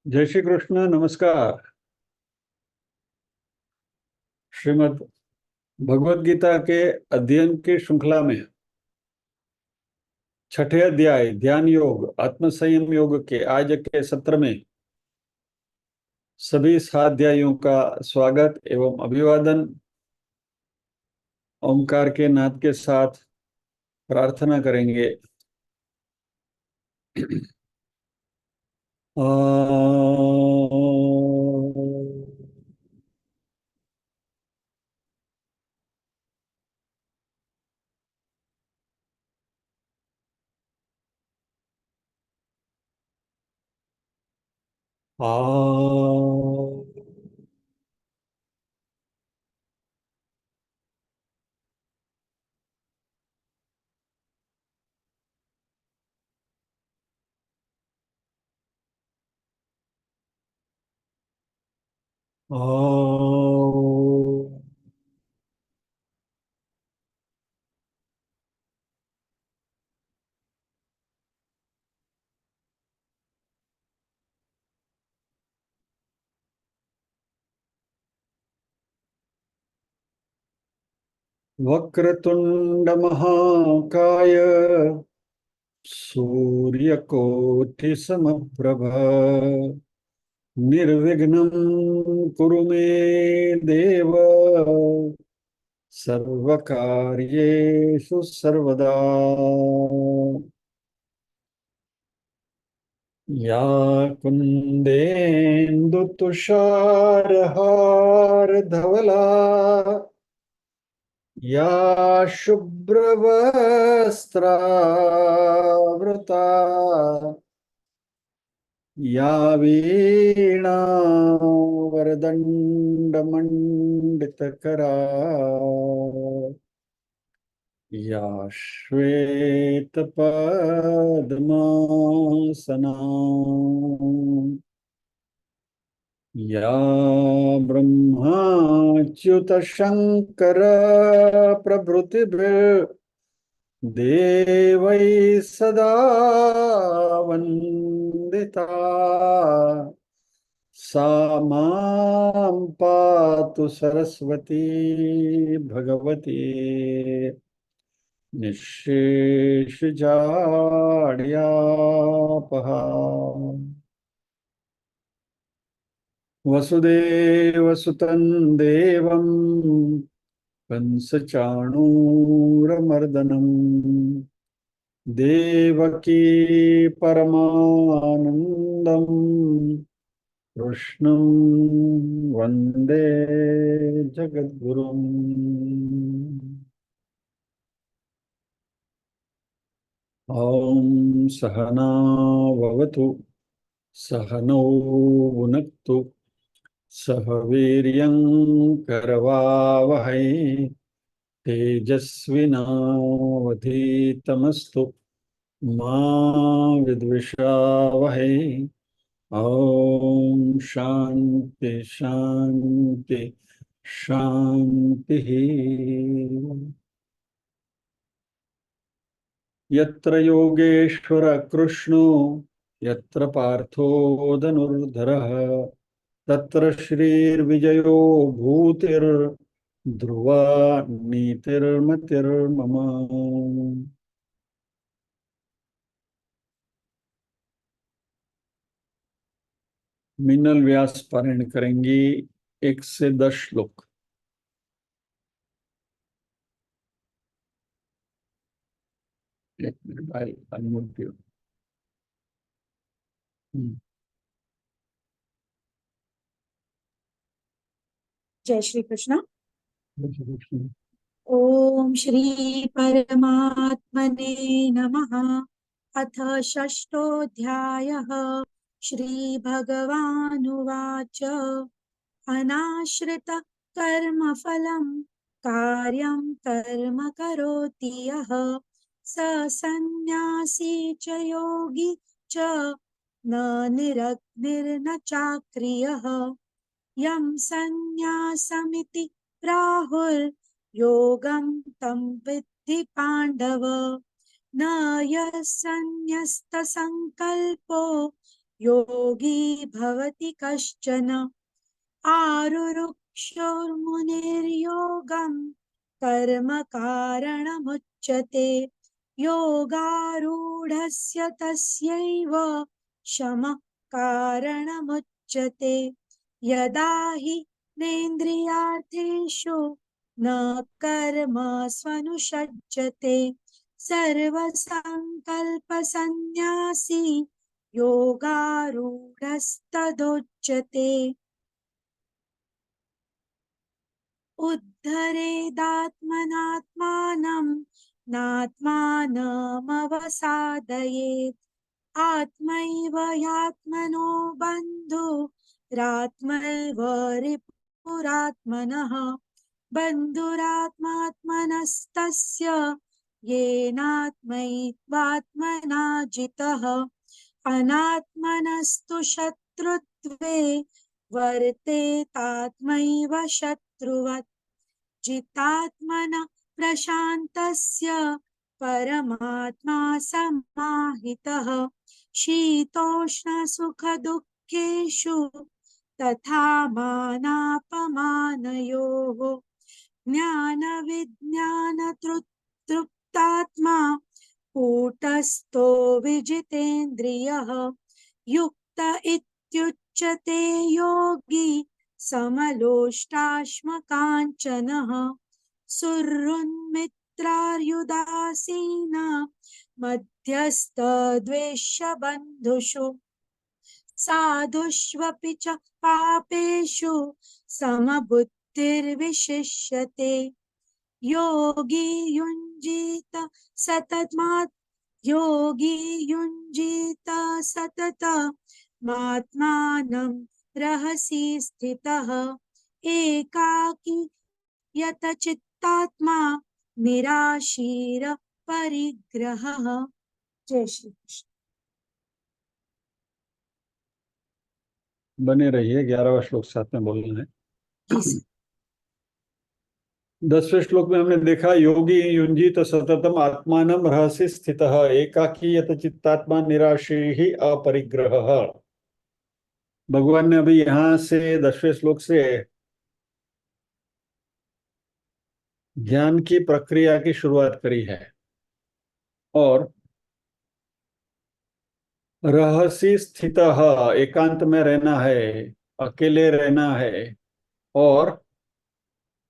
जय श्री कृष्ण। नमस्कार। श्रीमद् भगवत गीता के अध्ययन की श्रृंखला में छठे अध्याय ध्यान योग आत्म संयम योग के आज के सत्र में सभी साध्यायियों का स्वागत एवं अभिवादन। ओंकार के नाद के साथ प्रार्थना करेंगे। आ वक्रतुंड महाकाय सूर्यकोटि समप्रभ निर्विघ्नं कुरु मे देव सर्वकार्येषु सर्वदा। या कुन्देन्दु तुषारहार धवला या शुभ्रवस्त्रावृता या वीणा वरदण्डमण्डितकरा या श्वेतपद्मासना या ब्रह्माच्युतशङ्कर प्रभृतिभिर्देवैः सदा वन्दिता सा मां पातु सरस्वती भगवती निःशेषजाड्यापहा। वसुदेवसुतं देवं कंसचाणूरमर्दनं देवकी परमानन्दं कृष्णं वन्दे जगद्गुरुम्। ॐ सहना भवतु सहनौ भुनक्तु सह वीर्यं करवावहै तेजस्विनावधीतमस्तु मा विद्विषावहै। ॐ शान्ति शान्ति शान्तिः। यत्र योगेश्वर कृष्णो यत्र पार्थो धनुर्धरः तत्र श्रीर्विजयो भूतिर्ध्रुवा नीतिर्मतिर्मम। मिनल व्यास पारायण करेंगी 1 से 10 श्लोक। एक मिनट भाई अनुमति हो। जय श्री कृष्ण। जय श्री कृष्ण। ओम श्री परमात्मने नमः। अथ षष्ठोऽध्यायः। श्री भगवानुवाच अनाश्रित कर्मफलं कार्यं कर्म करोति यः स सन्न्यासी च योगी च न निरग्निर्न चाक्रियः यं सन्न्यासमिति प्राहुर्योगं तं विद्धि पाण्डव न यः सन्न्यस्तसङ्कल्पो योगी भवति कश्चन। आरुरुक्षोर्मुनिर्योगं कर्म कारणमुच्यते। योगारूढस्य तस्यैव शमः कारणमुच्यते। यदा हि नेन्द्रियार्थेषु न कर्मस्वनुषज्जते सर्वसङ्कल्पसन्न्यासी योगारूढस्तदोच्यते। उद्धरेदात्मनात्मानं नात्मानमवसादयेत्। आत्मैव ह्यात्मनो बन्धुरात्मैव रिपुरात्मनः। बन्धुरात्मात्मनस्तस्य येनात्मैवात्मना जितः। अनात्मनस्तु शत्रुत्वे वर्तेतात्मैव शत्रुवत्। जितात्मनः प्रशान्तस्य परमात्मा समाहितः। शीतोष्णसुखदुःखेषु तथा मानापमानयोः। ज्ञानविज्ञानतृप्तात्मा कूटस्थो विजितेन्द्रियः। युक्त इत्युच्यते योगी समलोष्टाश्मकाञ्चनः। सुहृन्मित्रार्युदासीन मध्यस्थद्वेष्यबन्धुषु। साधुष्वपि च पापेषु समबुद्धिर्विशिष्यते। योगी युञ्जीत सततमात्मानं रहसि स्थितः। एकाकी यतचित्तात्मा निराशीर परिग्रहः। जय श्री कृष्ण। बने रहिए, 11वां श्लोक साथ में बोलना है। जी सर। 10वें श्लोक में हमने देखा योगी युंजीत सततम आत्मानम रहसि स्थितः एकाकी यत चित्तात्मा निराशी अपरिग्रह। भगवान ने अभी यहां से 10वें श्लोक से ध्यान की प्रक्रिया की शुरुआत करी है और रहसि स्थितः एकांत में रहना है, अकेले रहना है और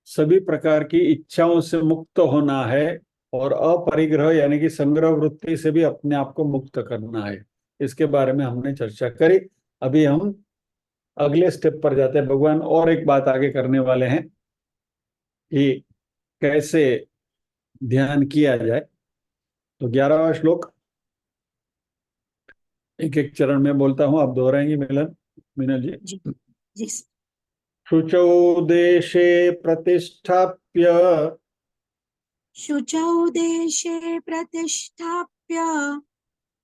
सभी प्रकार की इच्छाओं से मुक्त होना है और अपरिग्रह यानी कि संग्रह वृत्ति से भी अपने आप को मुक्त करना है। इसके बारे में हमने चर्चा करी। अभी हम अगले स्टेप पर जाते हैं। भगवान और एक बात आगे करने वाले हैं कि कैसे ध्यान किया जाए। तो 11वां श्लोक एक एक चरण में बोलता हूं, आप दोहराएंगे मीनल जी। जी जी सर। शुचौ देशे प्रतिष्ठाप्य शुचौ देशे प्रतिष्ठाप्य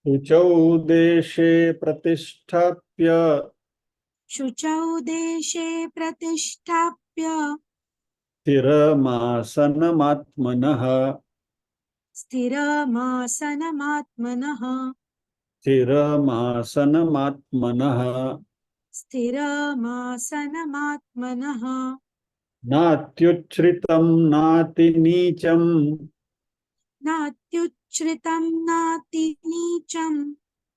शुचौ देशे प्रतिष्ठाप्य शुचौ देशे प्रतिष्ठाप्य स्थिरमासनमात्मनः स्थिरमासनमात्मनः स्थिरमासनमात्मनः स्थिरमासनमात्मनः नात्युच्छ्रितं नातिनीचं नात्युच्छ्रितं नातिनीचं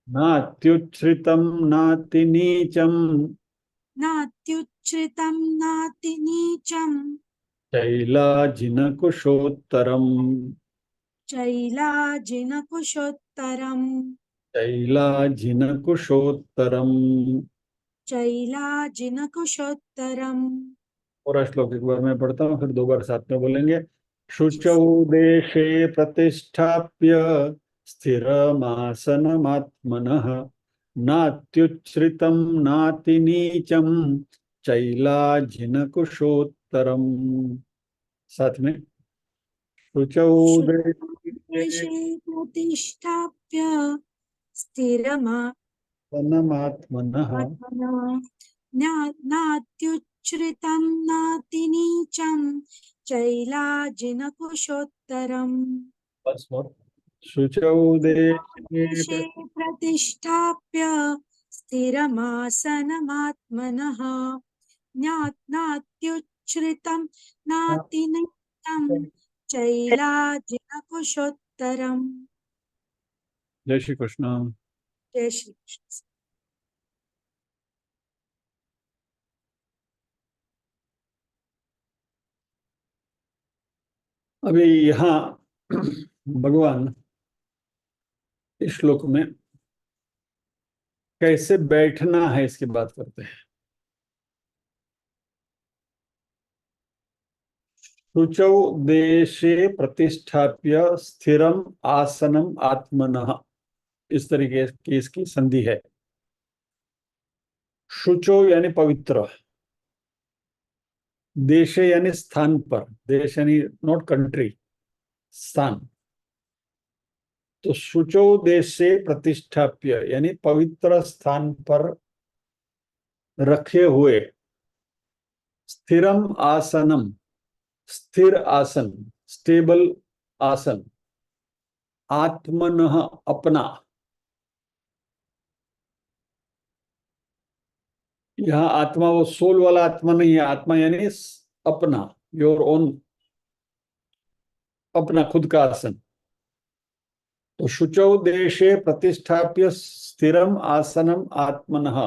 नात्युच्छ्रितं नातिनीचं नात्युच्छ्रितं नातिनीचं शैलाजिनकुशोत्तरम् चैलाजिनकुशोत्तरम् शैलाजिनकुशोत्तरम्। चैलाजिनकुशोत्तरम्। पूरा श्लोक एक बार मैं पढ़ता हूँ, फिर 2 बार साथ में बोलेंगे। शुचौ देशे प्रतिष्ठाप्य स्थिरमासनमात्मनः नात्युच्छ्रितं नातिनीचं चैलाजिनकुशोत्तरम्। साथ में शुचौ देशे देशे प्रतिष्ठाप्य स्थिरमासनमात्मनः नात्युच्छ्रितं नातिनीचं चैलाजिनकुशोत्तरम्। शुचौ देशे देशे प्रतिष्ठाप्य स्थिरमासनमात्मनः नात्युच्छ्रितं नातिनित्यं चैलाजिनकुशोत्तरम्। जय श्री कृष्ण। जय श्री कृष्ण। अभी यहाँ भगवान इस श्लोक में कैसे बैठना है इसकी बात करते हैं। शुचौ देशे प्रतिष्ठाप्य स्थिरम आसनम आत्मनः, इस तरीके की इसकी संधि है। शुचो यानी पवित्र, देशे यानी स्थान पर, देश यानी नॉट कंट्री, स्थान। तो शुचो देशे प्रतिष्ठाप्य यानी पवित्र स्थान पर रखे हुए, स्थिरम आसनम, स्थिर आसन, स्टेबल आसन, आत्मनः अपना। यहाँ आत्मा वो सोल वाला आत्मा नहीं है, आत्मा यानी अपना, योर ओन, अपना खुद का आसन। तो शुचौ देशे प्रतिष्ठाप्य स्थिरम आसनम आत्मनः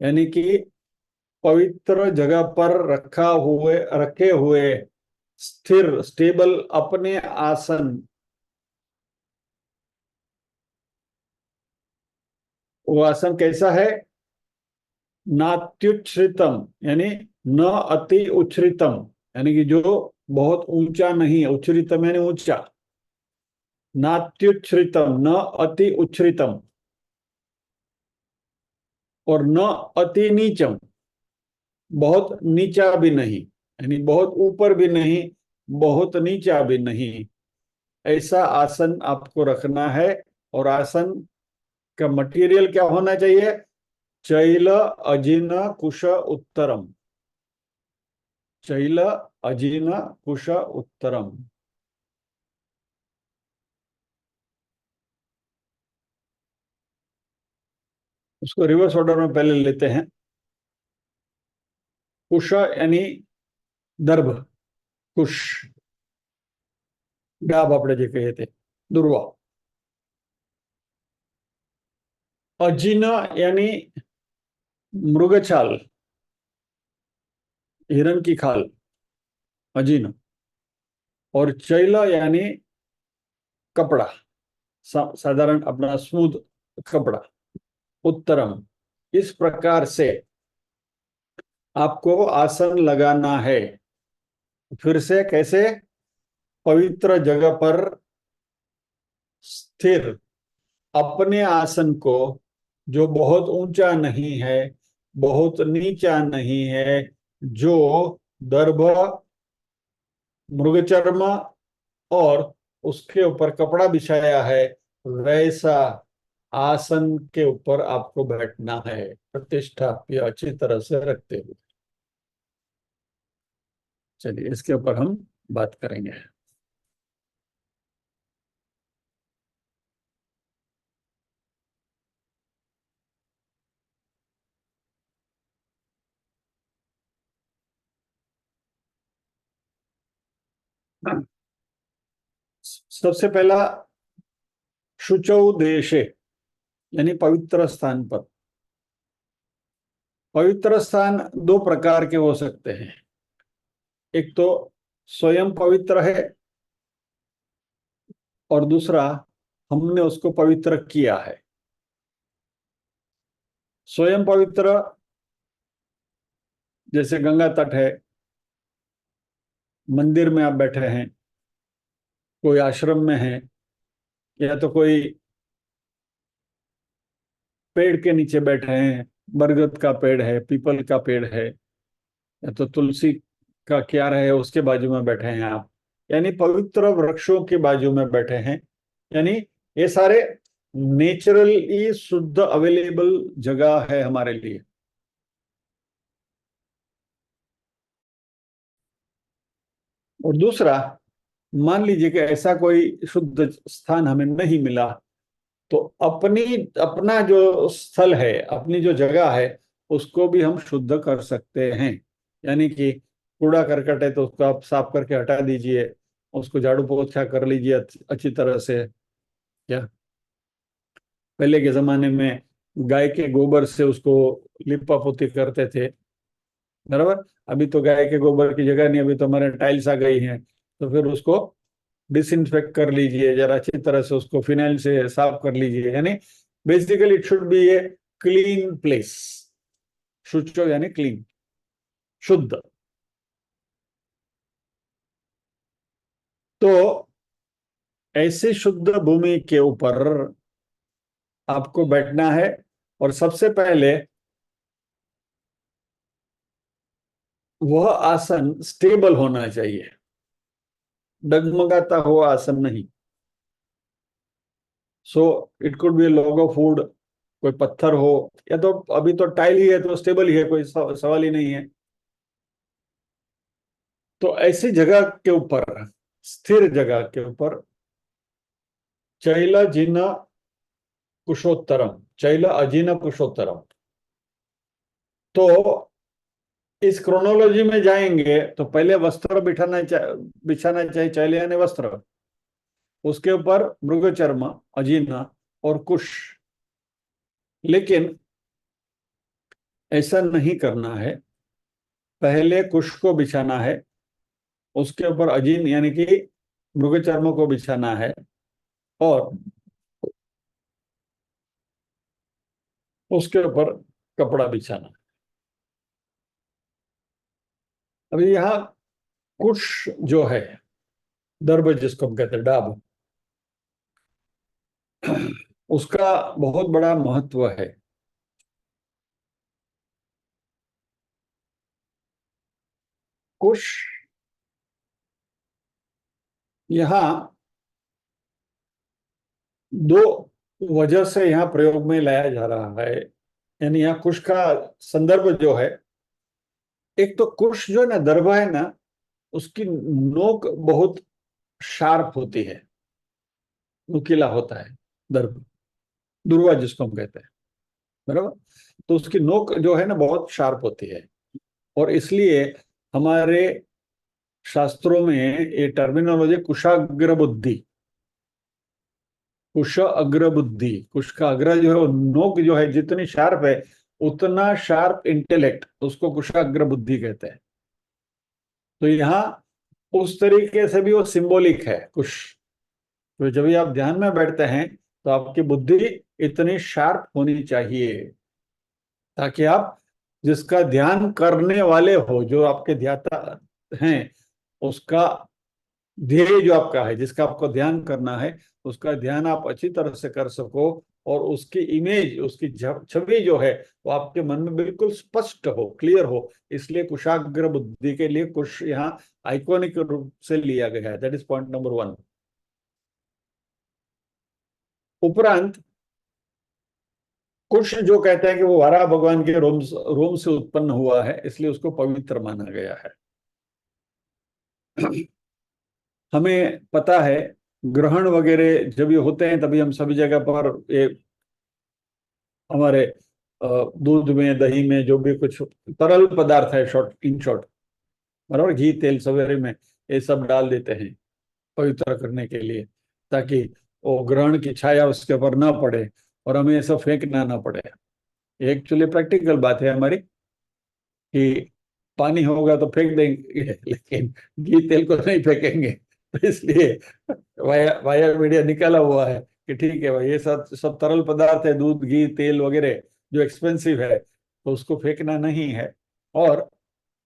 यानी कि पवित्र जगह पर रखे हुए स्थिर, स्टेबल अपने आसन। वो आसन कैसा है? नात्युच्छ्रितम यानी न अति उच्छ्रितम, यानी कि जो बहुत ऊंचा नहीं है, उच्छ्रितम यानी ऊंचा, नात्युच्छ्रितम न अति उच्छ्रितम, और न अति नीचम, बहुत नीचा भी नहीं, यानी बहुत ऊपर भी नहीं, बहुत नीचा भी नहीं। ऐसा आसन आपको रखना है। और आसन का मटेरियल क्या होना चाहिए? चैल अजिन कुश उत्तरम, चैल अजिन कुश उत्तरम। उसको रिवर्स ऑर्डर में पहले लेते हैं। कुश यानी दर्भ, कुश, डाब આપણે જે કહીએ તે दुर्वा। अजिन यानी मृगछाल, हिरण की खाल, अजिन। और चैल यानी कपड़ा, साधारण अपना स्मूथ कपड़ा, उत्तरम। इस प्रकार से आपको आसन लगाना है। फिर से कैसे? पवित्र जगह पर स्थिर अपने आसन को, जो बहुत ऊंचा नहीं है, बहुत नीचा नहीं है, जो दर्भ, मृगचर्म और उसके ऊपर कपड़ा बिछाया है, वैसा आसन के ऊपर आपको बैठना है, प्रतिष्ठा भी अच्छी तरह से रखते हुए। चलिए इसके ऊपर हम बात करेंगे। सबसे पहला, शुचौ देशे यानी पवित्र स्थान पर। पवित्र स्थान दो प्रकार के हो सकते हैं। एक तो स्वयं पवित्र है, और दूसरा हमने उसको पवित्र किया है। स्वयं पवित्र जैसे गंगा तट है, मंदिर में आप बैठे हैं, कोई आश्रम में है, या तो कोई पेड़ के नीचे बैठे हैं, बरगद का पेड़ है, पीपल का पेड़ है, या तो तुलसी का क्यार है उसके बाजू में बैठे हैं आप, यानी पवित्र वृक्षों के बाजू में बैठे हैं। यानी ये सारे नेचुरली शुद्ध अवेलेबल जगह है हमारे लिए। और दूसरा, मान लीजिए कि ऐसा कोई शुद्ध स्थान हमें नहीं मिला, तो अपनी अपना जो स्थल है, अपनी जो जगह है, उसको भी हम शुद्ध कर सकते हैं। यानी कि कूड़ा करकट है तो उसको आप साफ करके हटा दीजिए, उसको झाड़ू पोछा कर लीजिए अच्छी तरह से। क्या पहले के जमाने में गाय के गोबर से उसको लिपा पोती करते थे, बराबर। अभी तो गाय के गोबर की जगह नहीं, अभी तो हमारे टाइल्स आ गई हैं। तो फिर उसको डिसइंफेक्ट कर लीजिए जरा अच्छी तरह से, उसको फिनाइल से साफ कर लीजिए। यानी basically it should be a clean place. शुचो यानी क्लीन, शुद्ध। तो ऐसी शुद्ध भूमि के ऊपर आपको बैठना है, और सबसे पहले वह आसन स्टेबल होना चाहिए, डगमगाता हुआ आसन नहीं। So it could be log of would, कोई पत्थर हो, या तो अभी तो टाइल ही है तो स्टेबल ही है, कोई सवाल ही नहीं है। तो ऐसी जगह के ऊपर, स्थिर जगह के ऊपर, चैल जिन कुशोत्तरम, चैल अजिन कुशोत्तरम। तो इस क्रोनोलॉजी में जाएंगे तो पहले वस्त्र बिछाना चाहिए, चैल यानी वस्त्र, उसके ऊपर मृगचर्म, अजीना और कुश। लेकिन ऐसा नहीं करना है, पहले कुश को बिछाना है, उसके ऊपर अजीन यानी कि मृगचर्म को बिछाना है, और उसके ऊपर कपड़ा बिछाना। अभी यहाँ कुश जो है, दर्भ जिसको हम कहते हैं, डाब, उसका बहुत बड़ा महत्व है। कुश यहाँ दो वजह से यहाँ प्रयोग में लाया जा रहा है। यानी यहाँ कुश का संदर्भ जो है, एक तो कुश जो है ना, दर्भ है ना, उसकी नोक बहुत शार्प होती है, नुकीला होता है दर्भ, दुर्वा जिसको हम कहते हैं, बराबर। तो उसकी नोक जो है ना बहुत शार्प होती है, और इसलिए हमारे शास्त्रों में ये टर्मिनोलॉजी कुशाग्र बुद्धि, कुश अग्र बुद्धि, कुश का अग्र जो है वो नोक जो है जितनी शार्प है, उतना शार्प इंटेलेक्ट, उसको कुशाग्र बुद्धि कहते हैं। तो यहाँ उस तरीके से भी वो सिंबॉलिक है कुश। तो जब भी आप ध्यान में बैठते हैं तो आपकी बुद्धि इतनी शार्प होनी चाहिए, ताकि आप जिसका ध्यान करने वाले हो, जो आपके ध्याता हैं, उसका ध्येय जो आपका है, जिसका आपको ध्यान करना है, उसका ध्यान आप अच्छी तरह से कर सको, और उसकी इमेज, उसकी छवि जो है वो आपके मन में बिल्कुल स्पष्ट हो, क्लियर हो। इसलिए कुशाग्र बुद्धि के लिए कुश यहाँ आइकॉनिक रूप से लिया गया है। That is point number 1। उपरांत कुश जो कहते हैं कि वो वाराह भगवान के रोम रोम से उत्पन्न हुआ है, इसलिए उसको पवित्र माना गया है। हमें पता है, ग्रहण वगैरह जब ये होते हैं तभी हम सभी जगह पर ये हमारे दूध में, दही में, जो भी कुछ तरल पदार्थ है, शॉर्ट इन शॉर्ट, बराबर, घी तेल सवेरे में ये सब डाल देते हैं पवित्र करने के लिए, ताकि वो ग्रहण की छाया उसके ऊपर ना पड़े और हमें ये सब फेंकना ना पड़े। एक्चुअली प्रैक्टिकल बात है हमारी, कि पानी होगा तो फेंक देंगे लेकिन घी तेल को नहीं फेंकेंगे। तो इसलिए वाया वाया मीडिया निकाला हुआ है कि ठीक है भाई, ये सब सब तरल पदार्थ है, दूध घी तेल वगैरह, जो एक्सपेंसिव है, तो उसको फेंकना नहीं है। और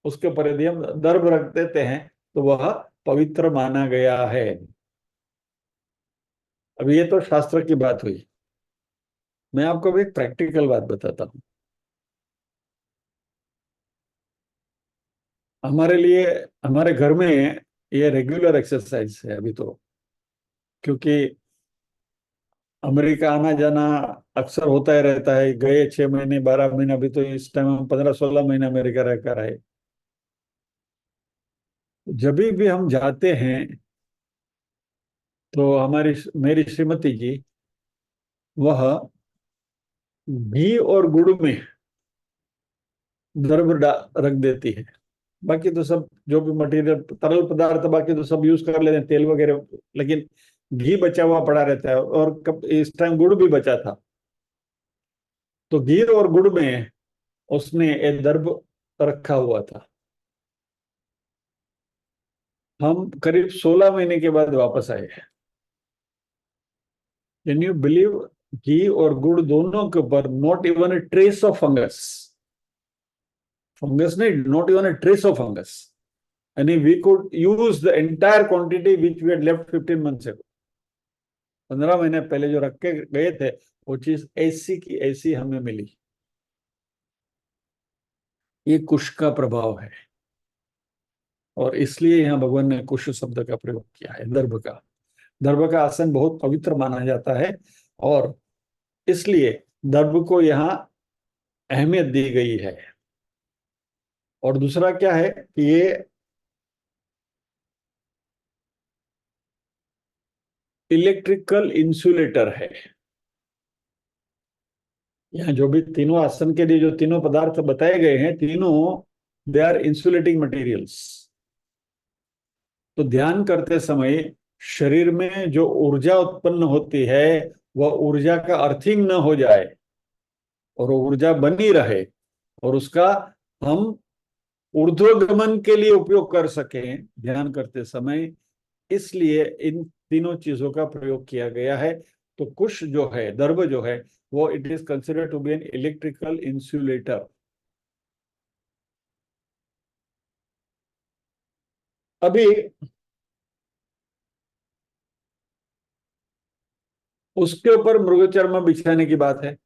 उसके ऊपर यदि हम दर्भ रख देते हैं तो वह पवित्र माना गया है। अब ये तो शास्त्र की बात हुई, मैं आपको भी एक प्रैक्टिकल बात बताता हूँ। हमारे लिए, हमारे घर में ये रेगुलर एक्सरसाइज है अभी तो, क्योंकि अमेरिका आना जाना अक्सर होता ही रहता है। गए 6 महीने 12 महीने, अभी तो इस टाइम हम 15-16 महीने अमेरिका रहकर आए। जब भी हम जाते हैं तो हमारी मेरी श्रीमती जी वह घी और गुड़ में द्रव रख देती है। बाकी तो सब जो भी मटेरियल तरल पदार्थ बाकी तो सब यूज कर लेते हैं, तेल वगैरह, लेकिन घी बचा हुआ पड़ा रहता है। और कब इस टाइम गुड़ भी बचा था, तो घी और गुड़ में उसने एक दर्भ रखा हुआ था। हम करीब 16 महीने के बाद वापस आए। Can you believe? घी और गुड़ दोनों के ऊपर not even a trace of fungus. Fungus नहीं, not even a trace of fungus. यानी we could use the entire quantity which we had left 15 months ago. 15 महीने पहले जो रख के गए थे, वो चीज ऐसी की ऐसी हमें मिली। ये कुश का प्रभाव है, और इसलिए यहाँ भगवान ने कुश शब्द का प्रयोग किया है, दर्भ का। दर्भ का आसन बहुत पवित्र माना जाता है, और इसलिए दर्भ को यहाँ अहमियत दी गई है। और दूसरा क्या है कि ये इलेक्ट्रिकल इंसुलेटर है। यहाँ जो भी तीनों आसन के लिए जो तीनों पदार्थ बताए गए हैं, तीनों दे आर इंसुलेटिंग मटेरियल्स। तो ध्यान करते समय शरीर में जो ऊर्जा उत्पन्न होती है, वह ऊर्जा का अर्थिंग न हो जाए, और ऊर्जा बनी रहे, और उसका हम ऊर्ध्वगमन के लिए उपयोग कर सकें ध्यान करते समय। इसलिए इन तीनों चीजों का प्रयोग किया गया है। तो कुश जो है, दर्भ जो है, वो it is considered to be an electrical insulator. अभी उसके ऊपर मृगचर्म बिछाने की बात है।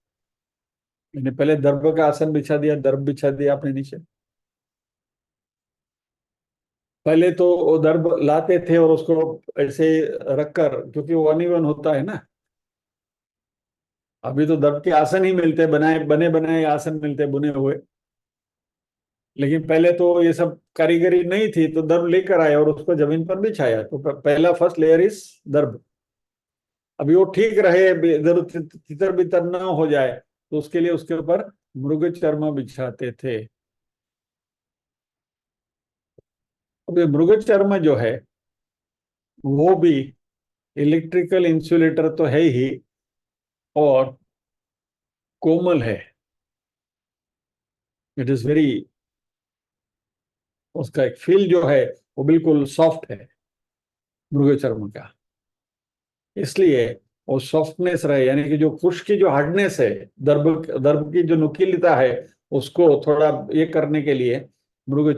मैंने पहले दर्भ का आसन बिछा दिया, दर्भ बिछा दिया आपने नीचे। पहले तो वो दर्भ लाते थे और उसको ऐसे रखकर, क्योंकि वो अनइवन होता है ना। अभी तो दर्भ के आसन ही मिलते, बनाए बने बनाए आसन मिलते, बुने हुए। लेकिन पहले तो ये सब कारीगरी नहीं थी, तो दर्भ लेकर आए और उसको जमीन पर बिछाया। तो पहला फर्स्ट लेयर इज दर्भ। अभी वो ठीक रहे, इधर तितर बितर ना हो जाए, तो उसके लिए उसके ऊपर मृग चर्म बिछाते थे। अब ये मृग चर्म जो है, वो भी इलेक्ट्रिकल इंसुलेटर तो है ही, और कोमल है। इट इज वेरी, उसका एक फील जो है वो बिल्कुल सॉफ्ट है मृग चर्म का। इसलिए वो सॉफ्टनेस रहे, यानी कि जो कुश की जो हार्डनेस है, दर्भ दर्भ की जो नुकीलता है, उसको थोड़ा ये करने के लिए मृग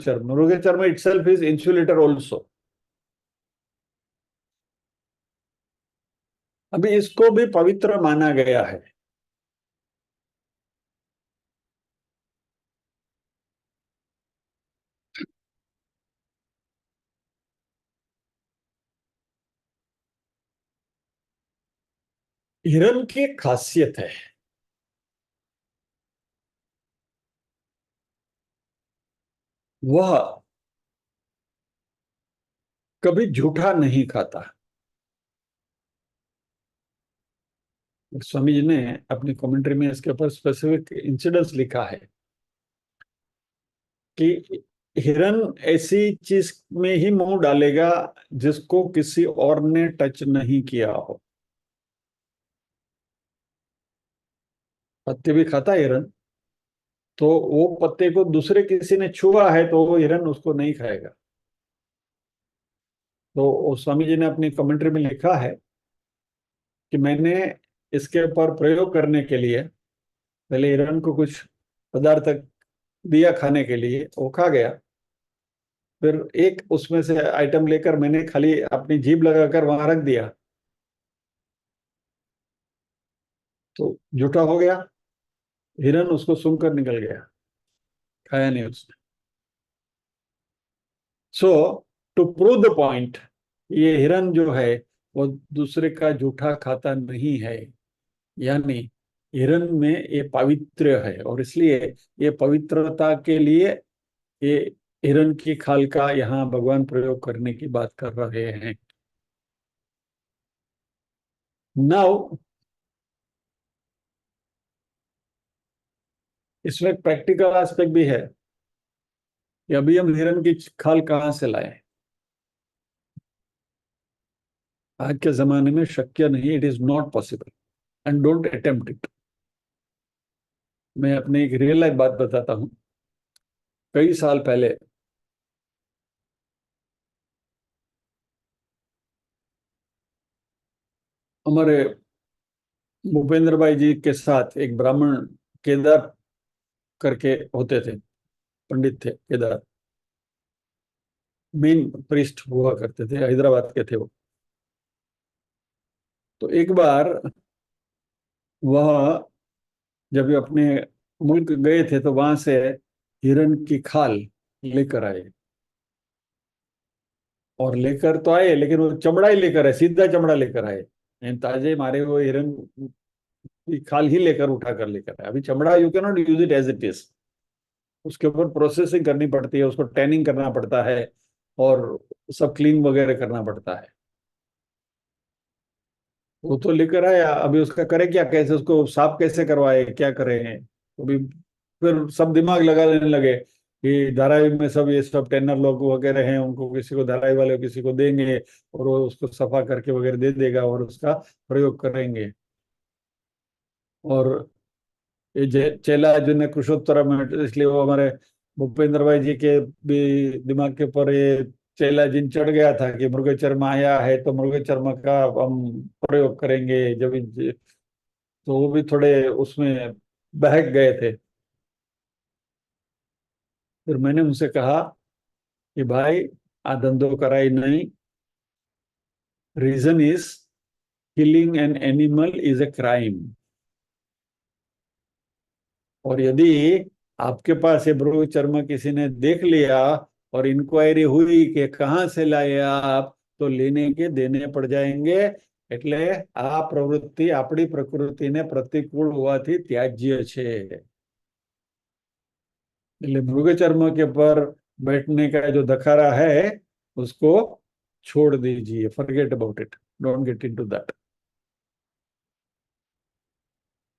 चर्म इटसेल्फ इज इंसुलेटर ऑल्सो। अभी इसको भी पवित्र माना गया है। हिरण की एक खासियत है, वह कभी झूठा नहीं खाता। स्वामी जी ने अपनी कमेंट्री में इसके ऊपर स्पेसिफिक इंसिडेंट्स लिखा है कि हिरन ऐसी चीज में ही मुंह डालेगा जिसको किसी और ने टच नहीं किया हो। पत्ते भी खाता है हिरन, तो वो पत्ते को दूसरे किसी ने छुआ है तो वो हिरन उसको नहीं खाएगा। तो स्वामी जी ने अपनी कमेंट्री में लिखा है कि मैंने इसके ऊपर प्रयोग करने के लिए पहले हिरन को कुछ पदार्थ दिया खाने के लिए, वो खा गया। फिर एक उसमें से आइटम लेकर मैंने खाली अपनी जीभ लगाकर वहां रख दिया, तो जूठा हो गया। हिरन उसको सूंघकर निकल गया, खाया नहीं उसने। सो टू प्रूव द पॉइंट, ये हिरन जो है वो दूसरे का जूठा खाता नहीं है। यानी हिरन में ये पावित्र्य है, और इसलिए ये पवित्रता के लिए ये हिरन की खाल का यहाँ भगवान प्रयोग करने की बात कर रहे हैं। नाउ इसमें प्रैक्टिकल एस्पेक्ट भी है कि अभी हम हिरन की खाल कहाँ से लाए। आज के जमाने में शक्य नहीं, it is not possible and don't attempt it. मैं अपनी एक रियल लाइफ बात बताता हूँ। कई साल पहले हमारे भूपेंद्र भाई जी के साथ एक ब्राह्मण केदार करके होते थे, पंडित थे केदार, मेन प्रीस्ट हुआ करते थे, हैदराबाद के थे वो। तो एक बार वह जब ये अपने मुल्क गए थे तो वहां से हिरन की खाल लेकर आए। और लेकर तो आए, लेकिन वो चमड़ा ही लेकर आए, सीधा चमड़ा लेकर आए, यानी ताजे मारे हुए हिरन की खाल ही लेकर उठा कर लेकर आए। अभी चमड़ा you can not use it as it is, उसके ऊपर प्रोसेसिंग करनी पड़ती है, उसको टैनिंग करना पड़ता है और सब क्लीन वगैरह करना पड़ता है। वो तो लेकर आया, अभी उसका करे क्या, कैसे उसको साफ कैसे करवाए, क्या करें। अभी फिर सब दिमाग लगा लेने लगे कि धारावी में सब ये सब टेनर लोग वगैरह हैं, उनको किसी को धारावी वाले किसी को देंगे और वो उसको सफा करके वगैरह दे देगा और उसका प्रयोग करेंगे। और ये चेला जो ने कुशोत्तर में, इसलिए वो हमारे भूपेंद्र भाई जी के भी दिमाग के ऊपर ये चेला जिन चढ़ गया था कि मुर्गे चर्म आया है तो मुर्गे चर्म का हम प्रयोग करेंगे। तो वो भी थोड़े उसमें बहक गए थे। फिर मैंने उनसे कहा कि भाई आ धंधो कराई नहीं, reason is killing an animal is a crime. और यदि आपके पास ये मृग चर्म किसी ने देख लिया और इंक्वायरी हुई कि कहाँ से लाए आप, तो लेने के देने पड़ जाएंगे। એટલે આ પ્રવૃત્તિ આપણી પ્રકૃતિને પ્રતિકૂળ હોવાથી ત્યાજ્ય છે। એટલે મૃગ चर्म के पर बैठने का जो दखारा है उसको छोड़ दीजिए, forget about it, don't get into that.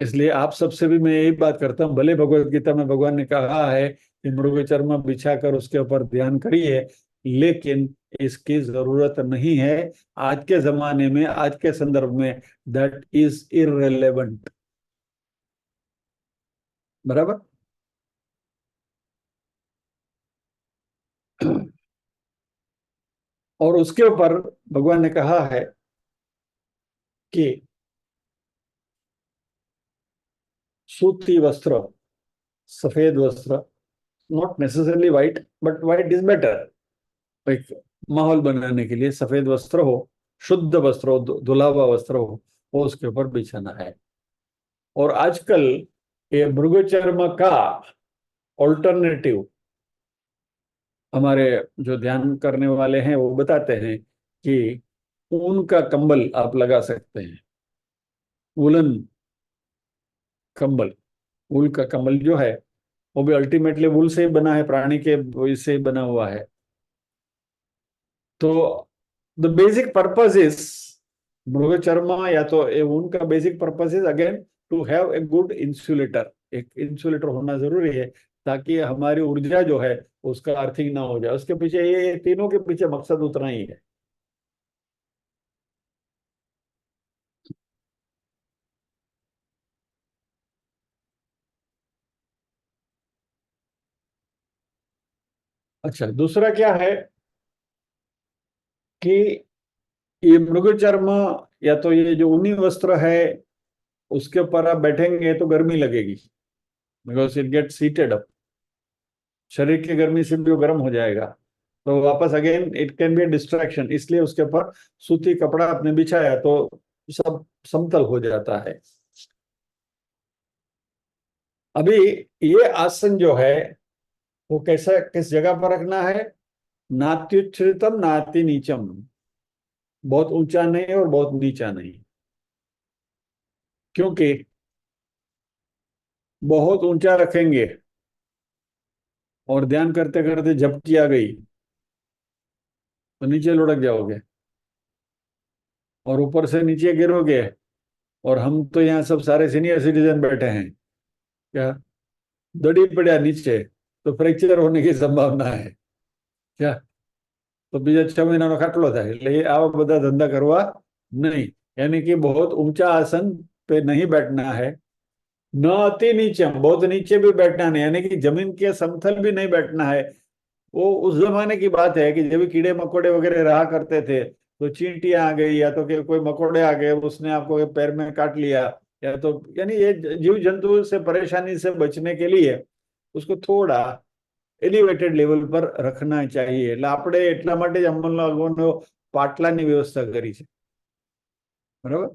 इसलिए आप सबसे भी मैं यही बात करता हूँ, भले भगवत गीता में भगवान ने कहा है कि मृग चर्म बिछा कर उसके ऊपर ध्यान करिए, लेकिन इसकी जरूरत नहीं है। आज के जमाने में, आज के संदर्भ में दैट इज इररिलेवेंट। बराबर। और उसके ऊपर भगवान ने कहा है कि सूती वस्त्र, सफेद वस्त्र, not necessarily white but white is better. एक माहौल बनाने के लिए सफेद वस्त्र हो, शुद्ध वस्त्र हो, धुला हुआ वस्त्र हो, वो उसके ऊपर बिछाना है। और आजकल ये मृग चर्म का ऑल्टरनेटिव हमारे जो ध्यान करने वाले हैं वो बताते हैं कि ऊन का कंबल आप लगा सकते हैं। वुलन कंबल, वूल का कंबल जो है वो भी अल्टीमेटली वूल से ही बना है, प्राणी के इससे ही बना हुआ है। तो द बेसिक पर्पज इज, मृग चर्म या तो ये ऊन का basic purpose is again to have a good insulator. एक इंसुलेटर होना जरूरी है ताकि हमारी ऊर्जा जो है उसका अर्थिंग ना हो जाए। उसके पीछे ये तीनों के पीछे मकसद उतना ही है। अच्छा, दूसरा क्या है कि ये मृग चर्म या तो ये जो ऊनी वस्त्र है उसके ऊपर आप बैठेंगे तो गर्मी लगेगी, because it get seated up, शरीर की गर्मी से भी वो गर्म हो जाएगा। तो वापस again it can be distraction, इसलिए उसके ऊपर सूती कपड़ा आपने बिछाया तो सब समतल हो जाता है। अभी ये आसन जो है वो कैसा, किस जगह पर रखना है? नात्युच्छ्रितम नाति नीचम, बहुत ऊंचा नहीं और बहुत नीचा नहीं। क्योंकि बहुत ऊंचा रखेंगे और ध्यान करते करते झपकी आ गई तो नीचे लुढ़क जाओगे और ऊपर से नीचे गिरोगे। और हम तो यहाँ सब सारे सीनियर सिटीजन बैठे हैं क्या, दड़ी पड़ा नीचे तो फ्रैक्चर होने की संभावना है क्या? तो बीजा 6 महीना खाटलो था એટલે એ આવા બધા ધંધા કરવા नहीं। यानी कि बहुत ऊंचा आसन पे नहीं बैठना है, न अति नीचे, बहुत नीचे भी बैठना नहीं, यानी कि जमीन के समतल भी नहीं बैठना है। वो उस जमाने की बात है कि जब भी कीड़े मकोड़े वगैरह रहा करते थे तो चींटियां आ गई या तो कि कोई मकोड़े आ गए, उसने आपको पैर में काट लिया, या तो यानी ये जीव जंतु से परेशानी से बचने के लिए उसको थोड़ा એલિવેટેડ લેવલ પર રખના चाहिए। એટલે આપણે એટલા માટે જ અમલનો પાટલાની વ્યવસ્થા કરી છે, બરાબર,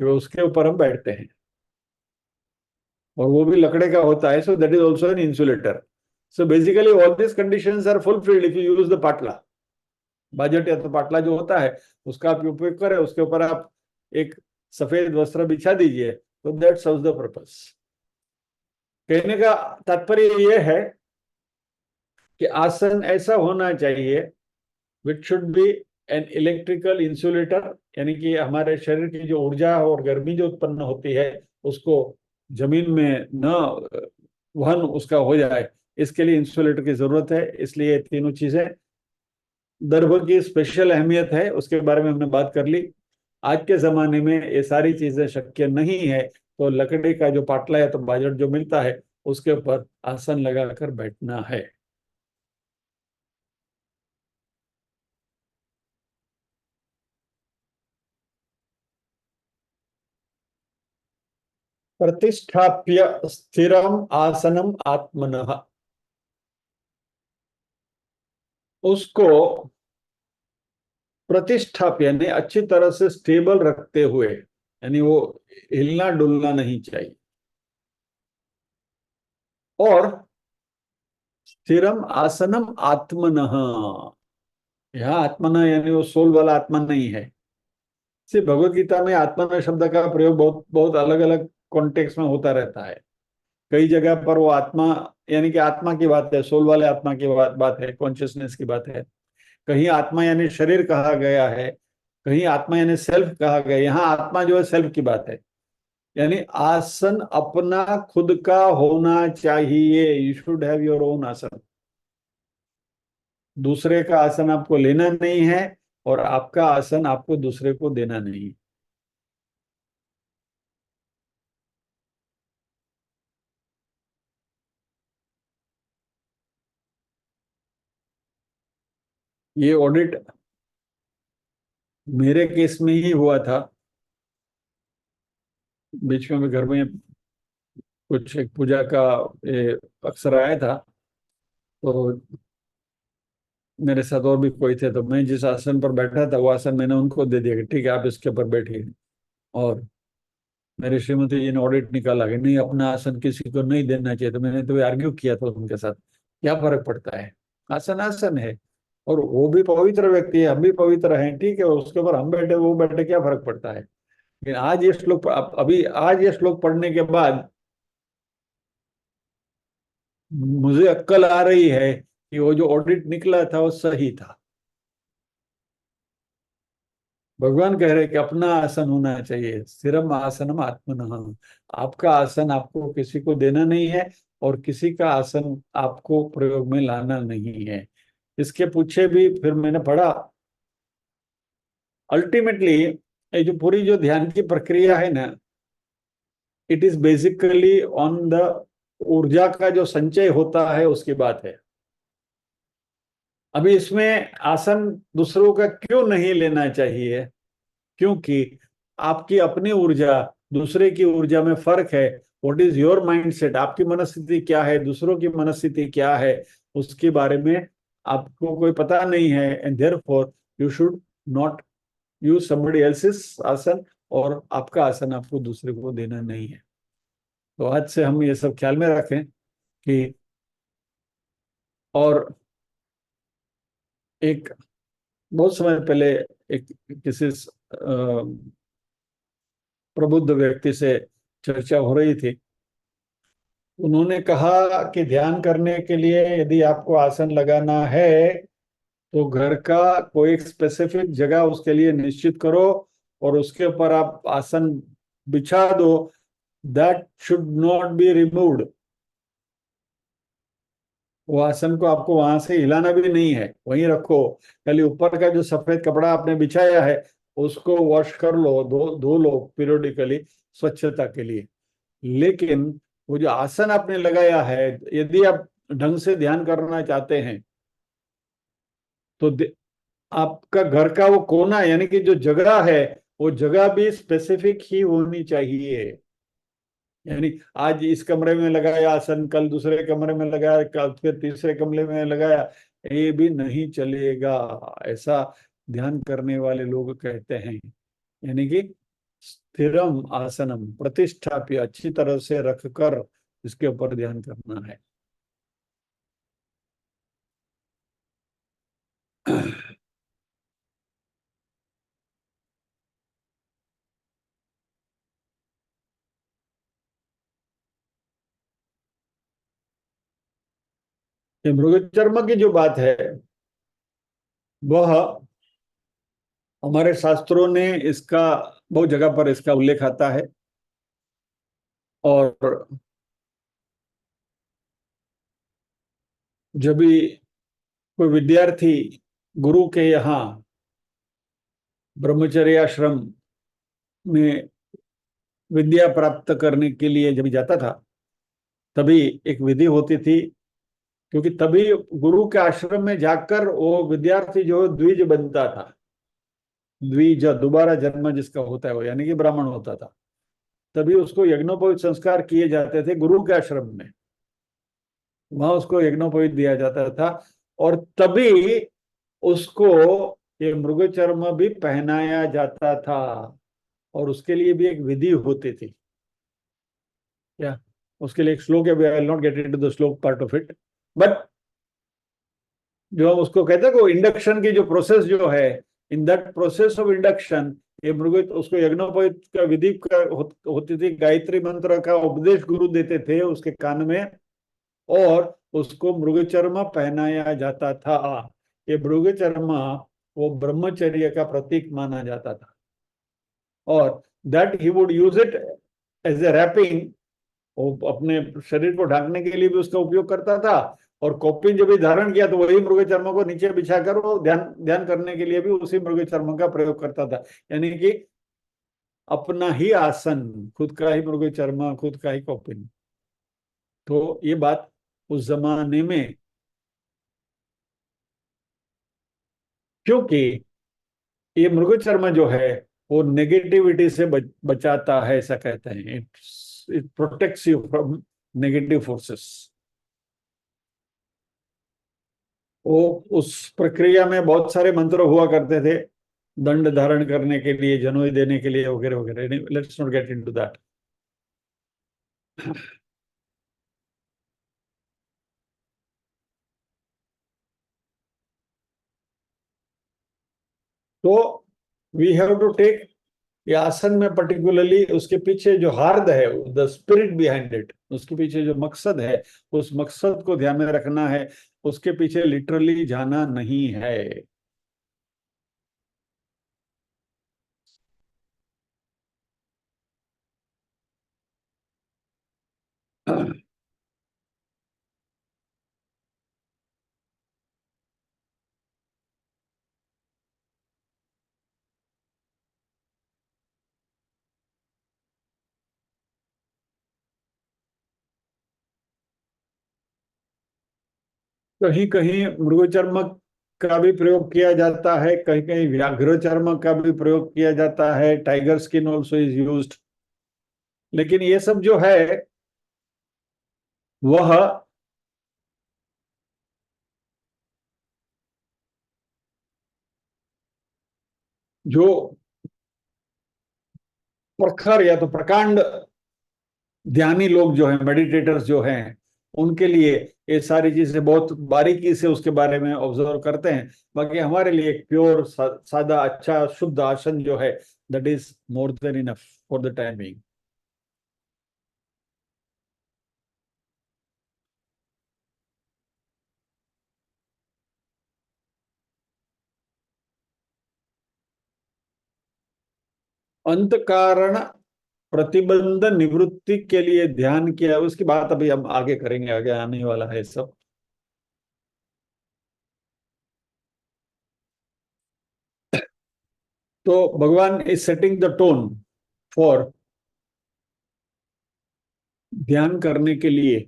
कि उसके ऊपर हम बैठते हैं और वो भी लकड़े का होता है, so that is also an insulator. So basically all this conditions are fulfilled if you use the पाटला। बाजट या तो पाटला जो होता है उसका आप उपयोग करें, उसके ऊपर आप एक सफेद वस्त्र बिछा दीजिए, तो दैट सर्व्स द पर्पस। कहने का तात्पर्य यह है कि आसन ऐसा होना चाहिए which should be an electrical insulator, यानी कि हमारे शरीर की जो ऊर्जा और गर्मी जो उत्पन्न होती है उसको जमीन में न वहन उसका हो जाए, इसके लिए इंसुलेटर की जरूरत है। इसलिए तीनों चीजें, दर्भ की स्पेशल अहमियत है, उसके बारे में हमने बात कर ली। आज के जमाने में ये सारी चीजें शक्य नहीं है, तो लकड़ी का जो पाटला या तो बाजट जो मिलता है उसके ऊपर आसन लगाकर बैठना है। प्रतिष्ठाप्य स्थिरम आसनम आत्मनः, उसको प्रतिष्ठाप्य यानी अच्छी तरह से स्टेबल रखते हुए, यानी वो हिलना डुलना नहीं चाहिए। और स्थिरम आसनम आत्मनः, यहाँ आत्मना यानी वो सोल वाला आत्मा नहीं है। सिर्फ भगवत गीता में आत्मना शब्द का प्रयोग बहुत बहुत अलग अलग कॉन्टेक्स्ट में होता रहता है। कई जगह पर वो आत्मा यानी कि आत्मा की बात है, सोल वाले आत्मा की बात है, कॉन्शियसनेस की बात है। कहीं आत्मा यानी शरीर कहा गया है, कहीं आत्मा यानी सेल्फ कहा गया। यहाँ आत्मा जो है सेल्फ की बात है, यानी आसन अपना खुद का होना चाहिए। You should have your own आसन। दूसरे का आसन आपको लेना नहीं है और आपका आसन आपको दूसरे को देना नहीं है। ये ऑडिट मेरे केस में ही हुआ था। बीच में घर में कुछ एक पूजा का अक्सर आया था, तो मेरे साथ और भी कोई थे, तो मैं जिस आसन पर बैठा था वो आसन मैंने उनको दे दिया कि ठीक है आप इसके ऊपर बैठिए। और मेरी श्रीमती जी ने ऑडिट निकाला कि नहीं, अपना आसन किसी को नहीं देना चाहिए। तो मैंने तो आर्ग्यू किया था उनके साथ, क्या फर्क पड़ता है, आसन आसन है, और वो भी पवित्र व्यक्ति है, हम भी पवित्र हैं, ठीक है, उसके ऊपर हम बैठे वो बैठे, क्या फर्क पड़ता है। लेकिन आज ये श्लोक, अभी आज ये श्लोक पढ़ने के बाद मुझे अक्कल आ रही है कि वो जो ऑडिट निकला था वो सही था। भगवान कह रहे कि अपना आसन होना चाहिए, स्थिरम आसनम आत्मनः। आपका आसन आपको किसी को देना नहीं है और किसी का आसन आपको प्रयोग में लाना नहीं है। इसके पीछे भी फिर मैंने पढ़ा, अल्टीमेटली ये जो पूरी जो ध्यान की प्रक्रिया है ना, it is basically on the ऊर्जा का जो संचय होता है उसकी बात है। अभी इसमें आसन दूसरों का क्यों नहीं लेना चाहिए, क्योंकि आपकी अपनी ऊर्जा दूसरे की ऊर्जा में फर्क है। व्हाट इज योर माइंडसेट, आपकी मनस्थिति क्या है, दूसरों की मनस्थिति क्या है, उसके बारे में आपको कोई पता नहीं है। And therefore you should not use somebody else's आसन, और आपका आसन आपको दूसरे को देना नहीं है। तो आज से हम ये सब ख्याल में रखें कि, और एक बहुत समय पहले एक किसी प्रबुद्ध व्यक्ति से चर्चा हो रही थी। उन्होंने कहा कि ध्यान करने के लिए यदि आपको आसन लगाना है तो घर का कोई एक स्पेसिफिक जगह उसके लिए निश्चित करो और उसके ऊपर आप आसन बिछा दो। That should not be removed. वो आसन को आपको वहां से हिलाना भी नहीं है, वहीं रखो। खाली ऊपर का जो सफेद कपड़ा आपने बिछाया है उसको वॉश कर लो, धो धो लो पीरियोडिकली, स्वच्छता के लिए। लेकिन वो जो आसन आपने लगाया है, यदि आप ढंग से ध्यान करना चाहते हैं तो आपका घर का वो कोना, यानी कि जो जगह है, वो जगह भी स्पेसिफिक ही होनी चाहिए। यानी आज इस कमरे में लगाया आसन, कल दूसरे कमरे में लगाया, कल फिर तीसरे कमरे में लगाया, ये भी नहीं चलेगा। ऐसा ध्यान करने वाले लोग कहते हैं। यानी कि स्थिरम आसनम प्रतिष्ठाप्य, अच्छी तरह से रखकर इसके ऊपर ध्यान करना है। ये मृग चर्म की जो बात है, वह हमारे शास्त्रों ने इसका बहुत जगह पर इसका उल्लेख आता है। और जब भी कोई विद्यार्थी गुरु के यहाँ ब्रह्मचर्य आश्रम में विद्या प्राप्त करने के लिए जब जाता था, तभी एक विधि होती थी। क्योंकि तभी गुरु के आश्रम में जाकर वो विद्यार्थी जो द्विज बनता था। द्विज, दोबारा जन्म जिसका होता है वो, यानी कि ब्राह्मण होता था। तभी उसको यज्ञोपवीत संस्कार किए जाते थे गुरु के आश्रम में, वहां उसको यज्ञोपवीत दिया जाता था। और तभी उसको ये मृग चर्म भी पहनाया जाता था। और उसके लिए भी एक विधि होती थी। क्या, उसके लिए एक श्लोक है, I will not get into the श्लोक पार्ट ऑफ इट, बट जो हम उसको कहते हैं वो इंडक्शन की जो प्रोसेस जो है, in that process of induction, ये मृग उसको यज्ञोपवीत का विधि होती थी। गायत्री मंत्र का उपदेश गुरु देते थे उसके कान में, और उसको मृगचर्म पहनाया जाता था। ये मृगचर्म वो ब्रह्मचर्य का प्रतीक माना जाता था। और that he would use it as a wrapping, वो अपने शरीर को ढकने के लिए भी उसका उपयोग करता था। और कौपिन जब भी धारण किया तो वही मृग चर्म को नीचे बिछाकर वो ध्यान ध्यान करने के लिए भी उसी मृग चर्म का प्रयोग करता था। यानी कि अपना ही आसन, खुद का ही मृग चर्म, खुद का ही कौपिन। तो ये बात उस जमाने में, क्योंकि ये मृग चर्म जो है वो नेगेटिविटी से बचाता है, ऐसा कहते हैं। It protects you from negative forces. वो उस प्रक्रिया में बहुत सारे मंत्र हुआ करते थे, दंड धारण करने के लिए, जनोई देने के लिए, वगैरह वगैरह। Let's not get into that. तो वी हैव टू टेक, ये आसन में पर्टिकुलरली उसके पीछे जो हार्द है, द स्पिरिट बिहाइंड इट, उसके पीछे जो मकसद है, उस मकसद को ध्यान में रखना है। उसके पीछे लिटरली जाना नहीं है। कहीं कहीं मृग चर्म का भी प्रयोग किया जाता है, कहीं कहीं व्याघ्र चर्म का भी प्रयोग किया जाता है। Tiger skin also is used. लेकिन ये सब जो है वह जो प्रखर या तो प्रकांड ध्यानी लोग जो हैं, मेडिटेटर्स जो हैं, उनके लिए ये सारी चीजें बहुत बारीकी से उसके बारे में ऑब्जर्व करते हैं। बाकी हमारे लिए एक प्योर सादा अच्छा शुद्ध आसन जो है, that is more than enough for the time being. अंत कारण प्रतिबंध निवृत्ति के लिए ध्यान किया, उसकी बात अभी हम आगे करेंगे, आगे आने वाला है सब। तो भगवान is setting the tone for ध्यान करने के लिए।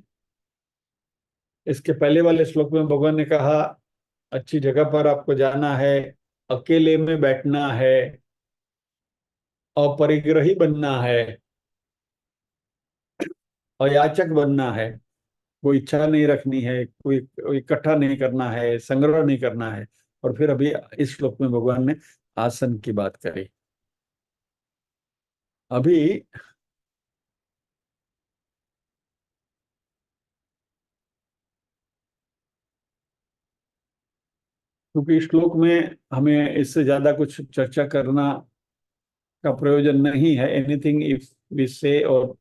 इसके पहले वाले श्लोक में भगवान ने कहा अच्छी जगह पर आपको जाना है, अकेले में बैठना है, अपरिग्रही बनना है, अयाचक बनना है, कोई इच्छा नहीं रखनी है, कोई इकट्ठा नहीं करना है, संग्रह नहीं करना है। और फिर अभी इस श्लोक में भगवान ने आसन की बात करी। अभी क्योंकि इस श्लोक में हमें इससे ज्यादा कुछ चर्चा करना का प्रयोजन नहीं है। एनीथिंग इफ वी से और